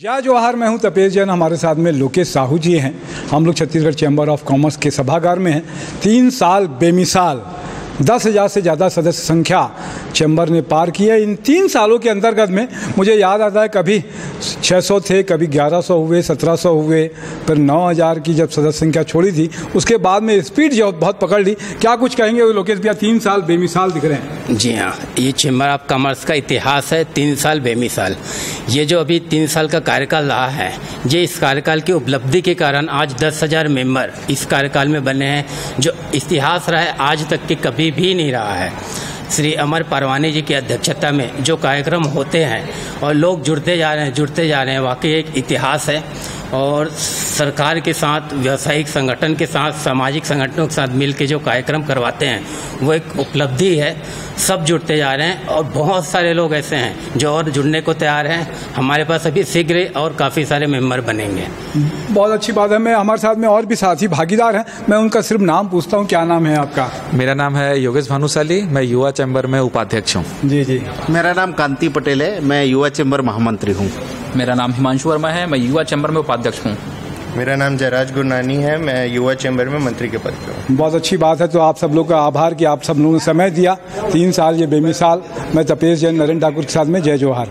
जय जवाहर। मैं हूं तपेश जैन। हमारे साथ में लोकेश साहू जी हैं। हम लोग छत्तीसगढ़ चैम्बर ऑफ कॉमर्स के सभागार में हैं। 3 साल बेमिसाल 10,000 से ज़्यादा सदस्य संख्या चैम्बर ने पार की है। इन 3 सालों के अंतर्गत में मुझे याद आता है कभी 600 थे, कभी 1100 हुए, 1700 हुए, फिर 9000 की जब सदस्य संख्या छोड़ी थी उसके बाद में स्पीड जो बहुत पकड़ ली। क्या कुछ कहेंगे लोकेश भैया? 3 साल बेमिसाल दिख रहे हैं। जी हाँ, ये चैम्बर ऑफ कॉमर्स का इतिहास है 3 साल बेमिसाल। ये जो अभी 3 साल का कार्यकाल रहा है, ये इस कार्यकाल की उपलब्धि के कारण आज 10,000 मेंबर इस कार्यकाल में बने हैं, जो इतिहास रहा है आज तक के कभी भी नहीं रहा है। श्री अमर परवानी जी की अध्यक्षता में जो कार्यक्रम होते हैं और लोग जुड़ते जा रहे हैं, वाकई एक इतिहास है। और सरकार के साथ, व्यावसायिक संगठन के साथ, सामाजिक संगठनों के साथ मिलकर जो कार्यक्रम करवाते हैं वो एक उपलब्धि है। सब जुड़ते जा रहे हैं और बहुत सारे लोग ऐसे हैं जो और जुड़ने को तैयार हैं। हमारे पास अभी शीघ्र और काफ़ी सारे मेंबर बनेंगे। बहुत अच्छी बात है। मैं हमारे साथ में और भी साथी भागीदार हैं, मैं उनका सिर्फ नाम पूछता हूँ। क्या नाम है आपका? मेरा नाम है योगेश भानुशाली, मैं युवा चैम्बर में उपाध्यक्ष हूँ। जी जी। मेरा नाम कांति पटेल है, मैं युवा चैम्बर महामंत्री हूँ। मेरा नाम हिमांशु वर्मा है, मैं युवा चैम्बर में उपाध्यक्ष हूँ। मेरा नाम जयराज गुरनानी है, मैं युवा चैम्बर में मंत्री के पद पर हूँ। बहुत अच्छी बात है। तो आप सब लोग का आभार कि आप सब लोगों ने समय दिया। 3 साल ये बेमिसाल। मैं तपेश जैन, नरेंद्र ठाकुर के साथ में जय जवाहर।